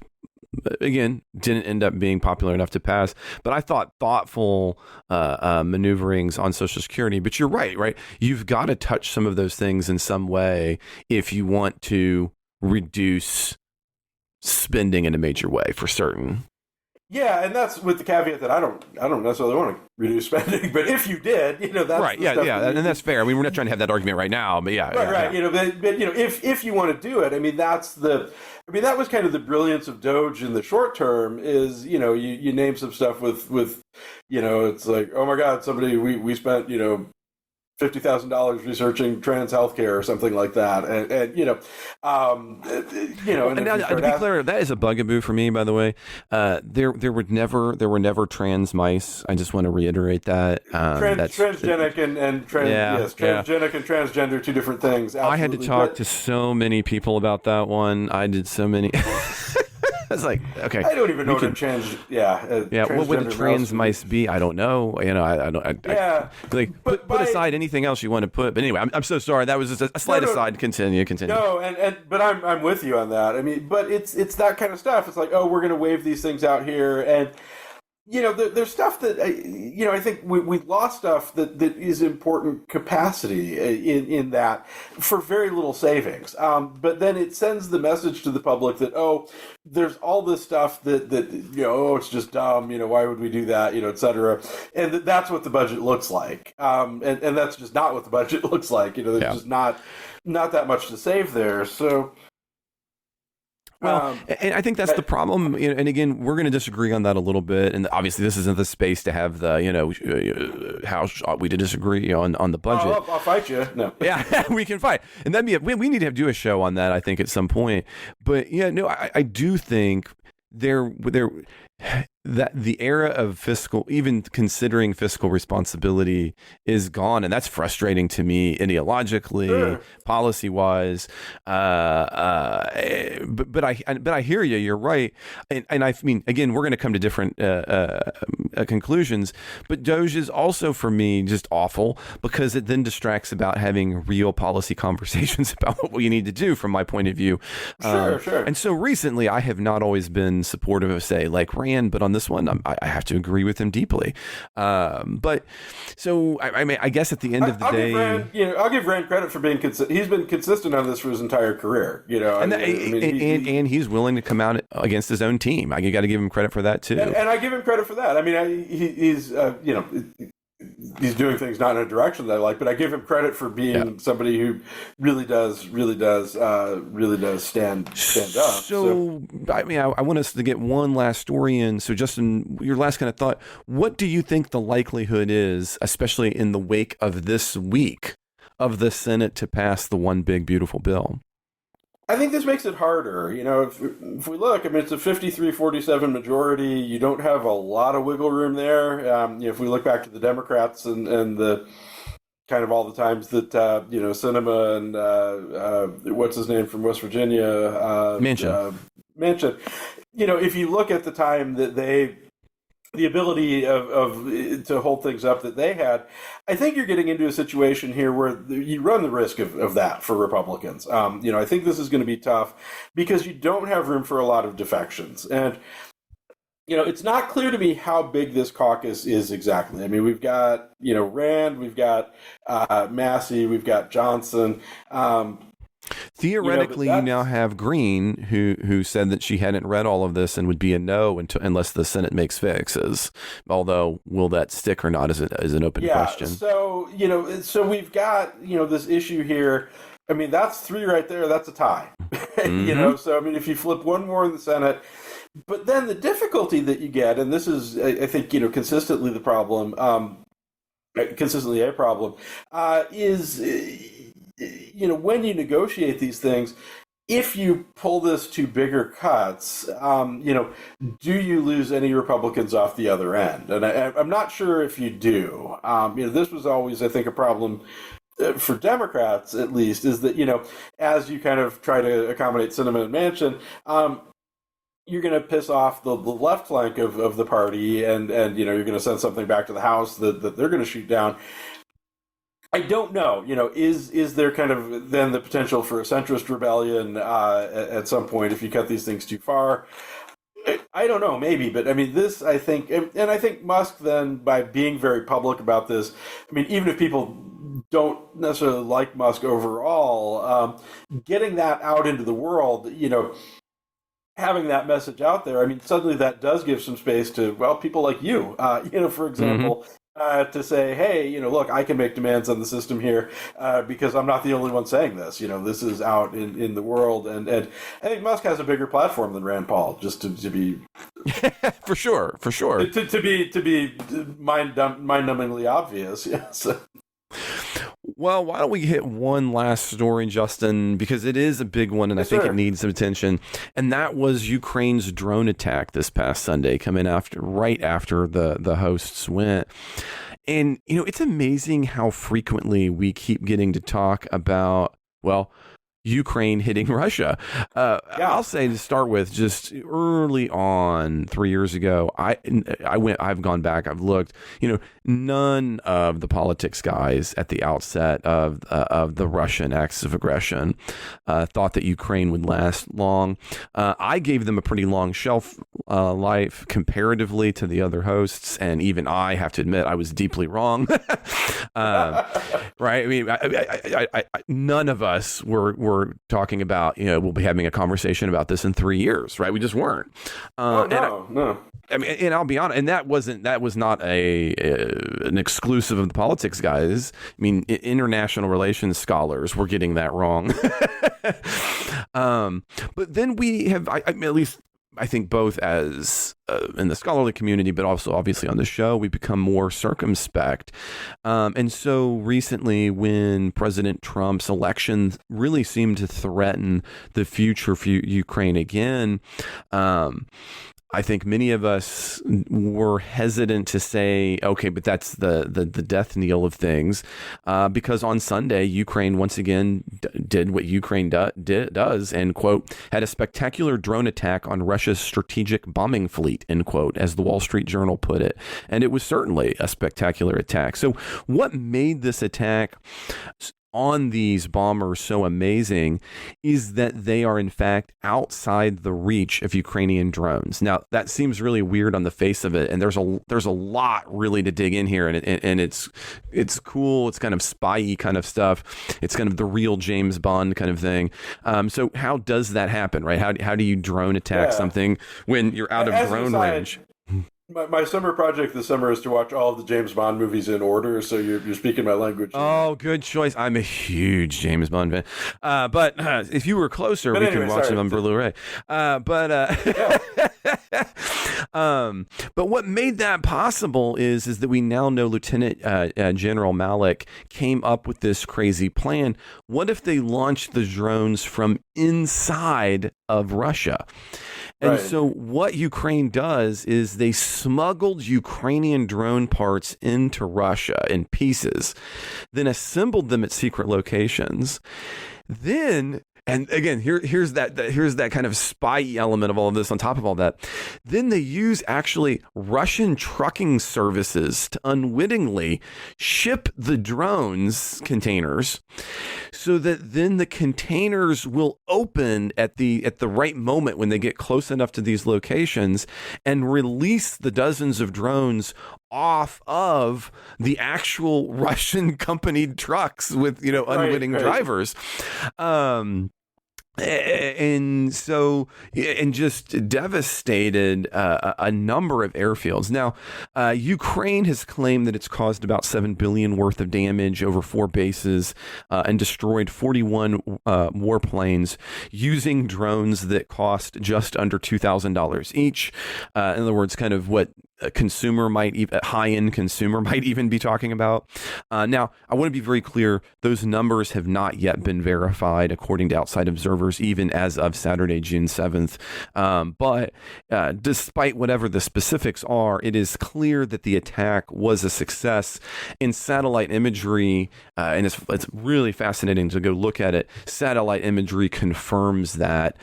Again, didn't end up being popular enough to pass, but I thought thoughtful maneuverings on Social Security. But you're right? You've got to touch some of those things in some way if you want to reduce spending in a major way, for certain. Yeah, and that's with the caveat that I don't necessarily want to reduce spending, but if you did, that's right. Yeah, and that's fair. I mean, we're not trying to have that argument right now, but yeah, right. But if you want to do it, I mean, that was kind of the brilliance of Doge in the short term. Is you name some stuff with it's like, oh my God, we spent $50,000 researching trans healthcare or something like that, and now, to be clear, that is a bugaboo for me. By the way, there were never trans mice. I just want to reiterate that. Transgenic and transgenic and transgender, two different things. Absolutely. I had to talk to so many people about that one. I did so many. I was like, okay. I don't even know what a trans. What would the trans mice be? I don't know. I don't. Put aside anything else you want to put. But anyway, I'm so sorry. That was just a slight aside. Continue. No, but I'm with you on that. I mean, but it's that kind of stuff. It's like, oh, we're going to wave these things out here, and there's stuff that I think we lost stuff that is important capacity in that for very little savings. But then it sends the message to the public that, oh, there's all this stuff that it's just dumb. Why would we do that? Et cetera. And that's what the budget looks like. And that's just not what the budget looks like. There's just not that much to save there. So. Well, and I think that's the problem. And again, we're going to disagree on that a little bit. And obviously, this isn't the space to have the, how ought we to disagree on the budget. I'll fight you. No. Yeah, we can fight. And that'd be we need to do a show on that, I think, at some point. But I do think there that the era of fiscal, even considering fiscal responsibility, is gone, and that's frustrating to me ideologically, policy wise. But I hear you. You're right, and I mean, again, we're going to come to different conclusions. But Doge is also, for me, just awful because it then distracts about having real policy conversations about what we need to do, from my point of view. Sure. And so recently, I have not always been supportive of, say, like Rand, but on this one, I have to agree with him deeply. But so I mean, I guess at the end of the day, I'll give Rand credit for being he's been consistent on this for his entire career. And he's willing to come out against his own team. You got to give him credit for that too. And I give him credit for that. I mean, he's he's doing things not in a direction that I like, but I give him credit for being somebody who really does stand up. So I mean, I want us to get one last story in. So Justin, your last kind of thought, what do you think the likelihood is, especially in the wake of this week, of the Senate to pass the one big beautiful bill? I think this makes it harder. If we look, I mean, it's a 53-47 majority. You don't have a lot of wiggle room there. If we look back to the Democrats and the kind of all the times that, Sinema and what's his name from West Virginia? Manchin. Manchin. If you look at the time that the ability of to hold things up that they had, I think you're getting into a situation here where you run the risk of that for Republicans. I think this is going to be tough because you don't have room for a lot of defections. And, it's not clear to me how big this caucus is exactly. I mean, we've got, Rand, we've got Massey, we've got Johnson. Theoretically, you now have Green, who said that she hadn't read all of this and would be a no unless the Senate makes fixes. Although, will that stick or not is an open question. So so we've got this issue here. I mean, that's 3 right there. That's a tie. Mm-hmm. So I mean, if you flip one more in the Senate, but then the difficulty that you get, and this is, I think, consistently the problem, consistently a problem, is. When you negotiate these things, if you pull this to bigger cuts, do you lose any Republicans off the other end? And I'm not sure if you do. This was always, I think, a problem for Democrats, at least, is that, as you kind of try to accommodate Sinema and Manchin, you're going to piss off the left flank of the party, and you're going to send something back to the House that they're going to shoot down. I don't know. Is there kind of then the potential for a centrist rebellion at some point if you cut these things too far? I don't know, maybe, but I mean, this, I think, and I think Musk then, by being very public about this, I mean, even if people don't necessarily like Musk overall, getting that out into the world, having that message out there, I mean, suddenly that does give some space to, people like you, for example, to say, hey, look, I can make demands on the system here because I'm not the only one saying this. This is out in the world. And I think Musk has a bigger platform than Rand Paul, just to be... For sure. To be mind-numbingly obvious, yes. Well, why don't we hit one last story, Justin, because it is a big one, and I think it needs some attention. And that was Ukraine's drone attack this past Sunday, coming right after the hosts went. And, it's amazing how frequently we keep getting to talk about, Ukraine hitting Russia. I'll say, to start with, just early on 3 years ago, I've gone back, I've looked, none of the politics guys at the outset of the Russian acts of aggression thought that Ukraine would last long. I gave them a pretty long shelf life comparatively to the other hosts, and even I have to admit I was deeply wrong. Right? I mean, none of us were talking about, we'll be having a conversation about this in 3 years, right? We just weren't. No. I mean, and I'll be honest, and that was not an exclusive of the politics guys. I mean, international relations scholars were getting that wrong. But then we have, at least I think both as in the scholarly community, but also obviously on the show, we become more circumspect. And so recently, when President Trump's election really seemed to threaten the future for Ukraine again, I think many of us were hesitant to say, okay, but that's the death knell of things, because on Sunday, Ukraine once again did what Ukraine does, and, quote, had a spectacular drone attack on Russia's strategic bombing fleet, end quote, as the Wall Street Journal put it. And it was certainly a spectacular attack. So what made this attack on these bombers so amazing is that they are in fact outside the reach of Ukrainian drones. Now that seems really weird on the face of it, and there's a lot really to dig in here, and it's cool. It's kind of spy-y kind of stuff. It's kind of the real James Bond kind of thing. So how does that happen, right? How do you drone attack something when you're out of drone range? My summer project this summer is to watch all of the James Bond movies in order, so you're speaking my language. Oh, good choice. I'm a huge James Bond fan. But if you were closer, we could watch them on Blu-ray. But what made that possible is that we now know Lieutenant General Malik came up with this crazy plan. What if they launched the drones from inside of Russia? And so what Ukraine does is they smuggled Ukrainian drone parts into Russia in pieces, then assembled them at secret locations. Then, and again, here's that kind of spy element of all of this on top of all that. Then they use actually Russian trucking services to unwittingly ship the drones containers, so that then the containers will open at the right moment when they get close enough to these locations and release the dozens of drones off of the actual Russian company trucks with, unwitting drivers. And just devastated a number of airfields. Now, Ukraine has claimed that it's caused about $7 billion worth of damage over 4 bases and destroyed 41 warplanes using drones that cost just under $2,000 each. In other words, kind of what a high-end consumer might even be talking about. Now, I want to be very clear, those numbers have not yet been verified according to outside observers, even as of Saturday, June 7th. But despite whatever the specifics are, it is clear that the attack was a success. In satellite imagery, and it's really fascinating to go look at it, satellite imagery confirms that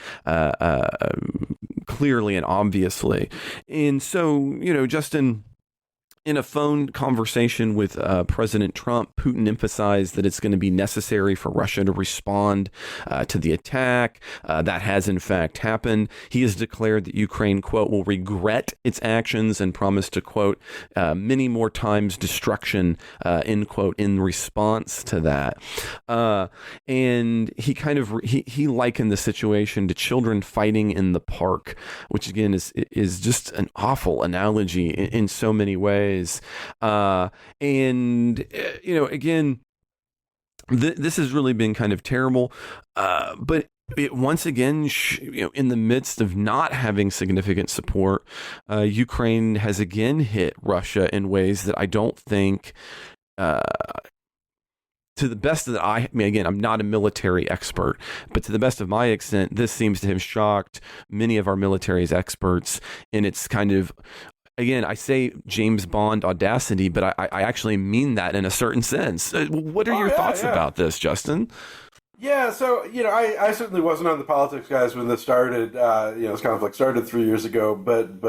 clearly and obviously. And so, Justin, in a phone conversation with President Trump, Putin emphasized that it's going to be necessary for Russia to respond to the attack. That has, in fact, happened. He has declared that Ukraine, quote, will regret its actions and promised to, quote, many more times destruction, end quote, in response to that. And he likened the situation to children fighting in the park, which, again, is just an awful analogy in so many ways. Again, this has really been kind of terrible, but once again, in the midst of not having significant support, Ukraine has again hit Russia in ways that I don't think, to the best that I'm not a military expert, but to the best of my extent, this seems to have shocked many of our military's experts, and it's kind of, again, I say James Bond audacity, but I actually mean that in a certain sense. What are your thoughts about this, Justin? Yeah, so, I certainly wasn't on the politics guys when this started. It's kind of like started 3 years ago, but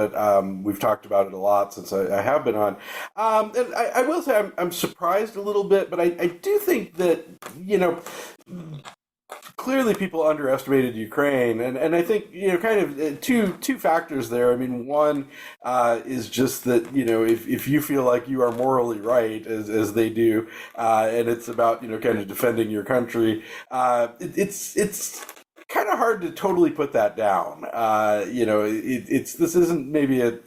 we've talked about it a lot since I have been on. And I will say I'm surprised a little bit, but I do think that, clearly people underestimated Ukraine, and I think kind of two factors there. I mean, one is just that if you feel like you are morally right as they do, and it's about kind of defending your country, it's kind of hard to totally put that down. This isn't maybe a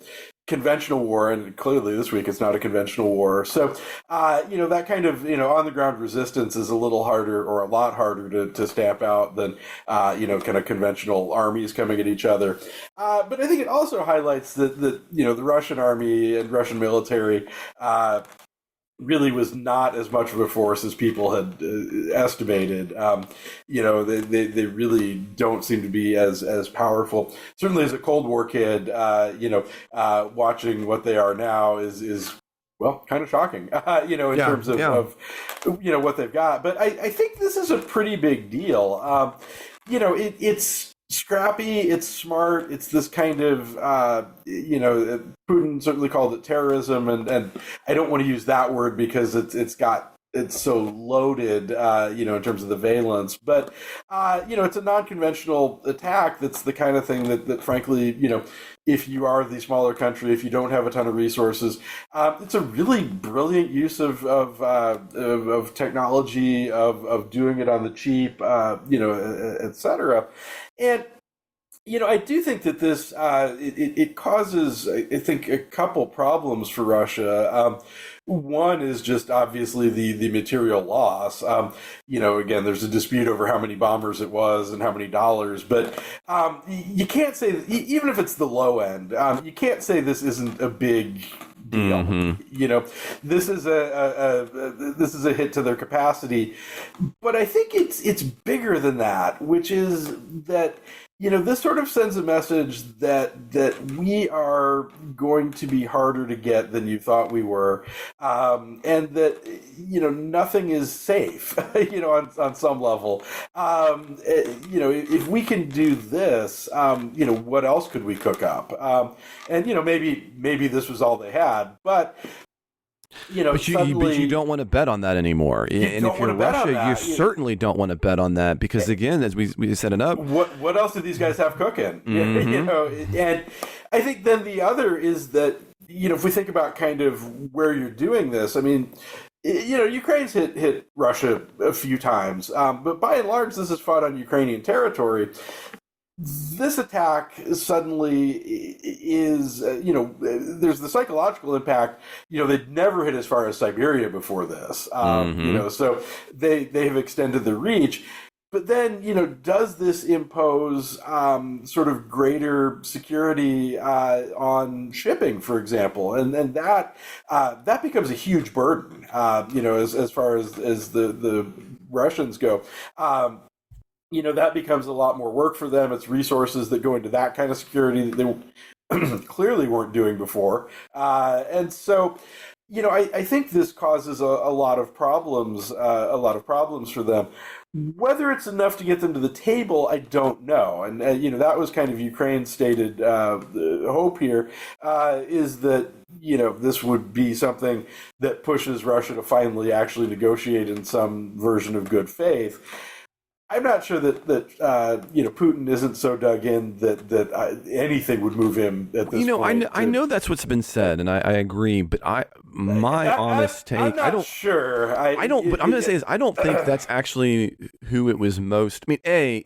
conventional war, and clearly this week it's not a conventional war. So, that kind of, on the ground resistance is a little harder, or a lot harder to stamp out than, kind of conventional armies coming at each other. But I think it also highlights that the Russian army and Russian military, really was not as much of a force as people had estimated. They really don't seem to be as powerful. Certainly, as a Cold War kid, watching what they are now is well, kind of shocking, in terms of what they've got. But I think this is a pretty big deal. It's scrappy, it's smart, it's this kind of, Putin certainly called it terrorism, and I don't want to use that word because it's so loaded, in terms of the valence. But, it's a non-conventional attack that's the kind of thing that frankly, if you are the smaller country, if you don't have a ton of resources, it's a really brilliant use of technology, of doing it on the cheap, et cetera. And I do think that this it causes, I think, a couple problems for Russia. One is just obviously the material loss. Again, there's a dispute over how many bombers it was and how many dollars, but you can't say, even if it's the low end, you can't say this isn't a big deal. Mm-hmm. This is a hit to their capacity, but I think it's bigger than that, which is that this sort of sends a message that we are going to be harder to get than you thought we were, and that nothing is safe, on some level. If we can do this, what else could we cook up? And maybe this was all they had, but. But you don't want to bet on that anymore. And if you're Russia, you certainly don't want to bet on that because, again, as we set it up, what else do these guys have cooking? Mm-hmm. And I think then the other is that if we think about kind of where you're doing this, I mean, Ukraine's hit Russia a few times, but by and large, this is fought on Ukrainian territory. This attack suddenly is, there's the psychological impact. They'd never hit as far as Siberia before this, so they have extended the reach. But then, does this impose sort of greater security on shipping, for example? And that becomes a huge burden, as far as the Russians go. That becomes a lot more work for them. It's resources that go into that kind of security that they clearly weren't doing before. And so, I think this causes a lot of problems for them. Whether it's enough to get them to the table, I don't know. And, that was kind of Ukraine's stated hope here, is that, this would be something that pushes Russia to finally actually negotiate in some version of good faith. I'm not sure that Putin isn't so dug in that anything would move him at this point. I know that's what's been said, and I agree. But honest take, I'm not sure. But I'm going to say is I don't think that's actually who it was most. I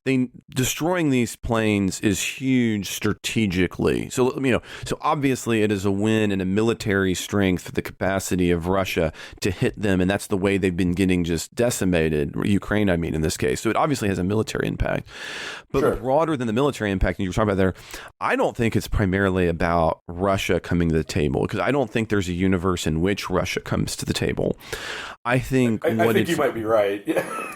mean, destroying these planes is huge strategically. So so obviously it is a win in a military strength for the capacity of Russia to hit them, and that's the way they've been getting just decimated. Ukraine, I mean, in this case. So it obviously has a military impact. But Sure. Broader than the military impact, and you were talking about there, I don't think it's primarily about Russia coming to the table, because I don't think there's a universe in which Russia comes to the table. I think I think you might be right.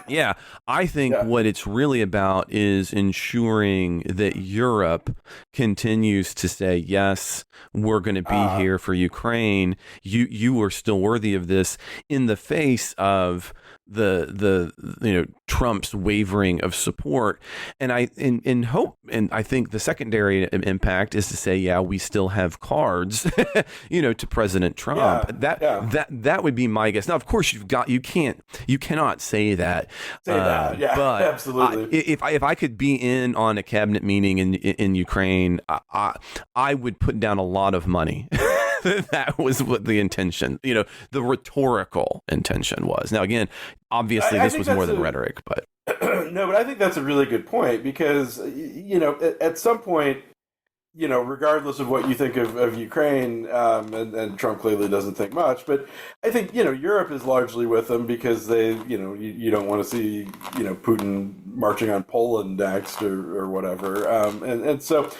Yeah, I think what it's really about is ensuring that Europe continues to say, yes, we're going to be here for Ukraine. You are still worthy of this, in the face of the Trump's wavering of support. And I think the secondary impact is to say, yeah, we still have cards, to President Trump. That would be my guess. Now, of course, you cannot say that. Yeah, but absolutely. If I could be in on a cabinet meeting in Ukraine, I would put down a lot of money. That was what the intention, the rhetorical intention was. Now, again, obviously this was more than rhetoric, but no, but I think that's a really good point, because, at some point, regardless of what you think of Ukraine, and Trump clearly doesn't think much, but I think, Europe is largely with them because they, you don't want to see, Putin marching on Poland next or whatever. And so,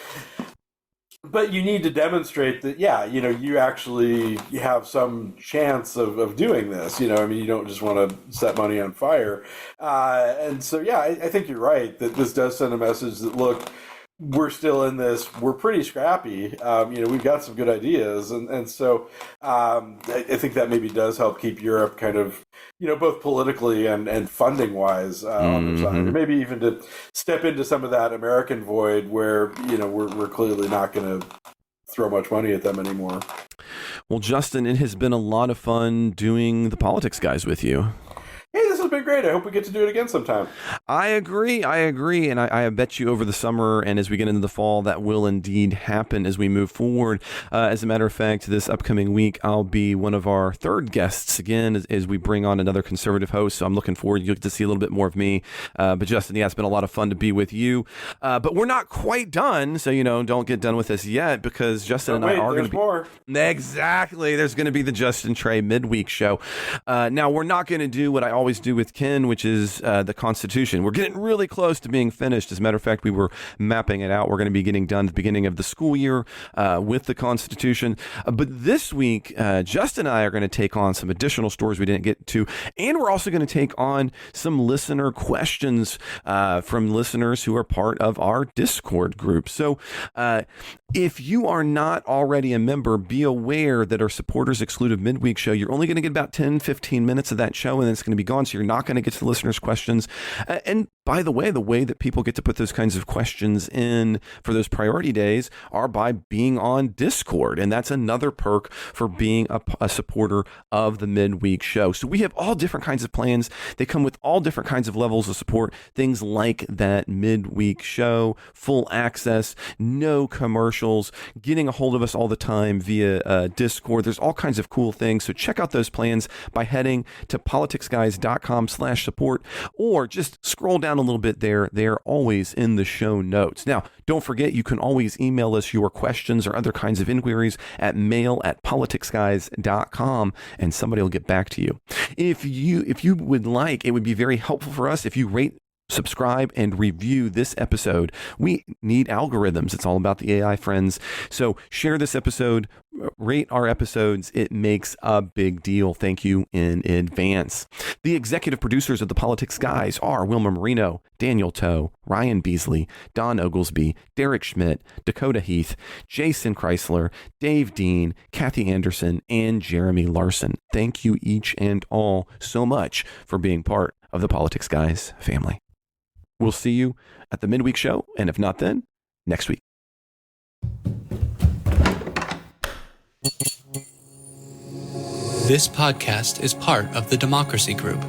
But you need to demonstrate that, you actually have some chance of doing this. You don't just want to set money on fire. And so, I think you're right that this does send a message that, look, we're still in this. We're pretty scrappy. We've got some good ideas. And so I think that maybe does help keep Europe kind of, both politically and funding wise on their side. Or maybe even to step into some of that American void where, we're clearly not going to throw much money at them anymore. Well, Justin, it has been a lot of fun doing the Politics Guys with you. Hey, this has been great. I hope we get to do it again sometime. I agree. And I bet you over the summer and as we get into the fall, that will indeed happen as we move forward. As a matter of fact, this upcoming week, I'll be one of our third guests again as we bring on another conservative host. So I'm looking forward. You'll get to see a little bit more of me. But Justin, it's been a lot of fun to be with you. But we're not quite done. So, don't get done with us yet because Justin and I are going to be more. Exactly. There's going to be the Justin Trey midweek show. Now, we're not going to do what I always do with Ken, which is the Constitution. We're getting really close to being finished. As a matter of fact, we were mapping it out. We're going to be getting done at the beginning of the school year with the Constitution. But this week, Justin and I are going to take on some additional stories we didn't get to. And we're also going to take on some listener questions from listeners who are part of our Discord group. So if you are not already a member, be aware that our supporters excluded midweek show, you're only going to get about 10-15 minutes of that show, and then it's going to be gone. So you're not going to get to the listeners' questions. And by the way that people get to put those kinds of questions in for those priority days are by being on Discord. And that's another perk for being a supporter of the midweek show. So we have all different kinds of plans. They come with all different kinds of levels of support. Things like that midweek show, full access, no commercials, getting a hold of us all the time via Discord. There's all kinds of cool things. So check out those plans by heading to politicsguys.com/support, or just scroll down a little bit there. They're always in the show notes. Now, don't forget, you can always email us your questions or other kinds of inquiries at mail@politicsguys.com, and somebody will get back to you. If you would like, it would be very helpful for us if you rate, subscribe, and review this episode. We need algorithms. It's all about the AI, friends. So share this episode, rate our episodes. It makes a big deal. Thank you in advance. The executive producers of the Politics Guys are Wilma Marino, Daniel Toe, Ryan Beasley, Don Oglesby, Derek Schmidt, Dakota Heath, Jason Chrysler, Dave Dean, Kathy Anderson, and Jeremy Larson. Thank you each and all so much for being part of the Politics Guys family. We'll see you at the midweek show, and if not then, next week. This podcast is part of the Democracy Group,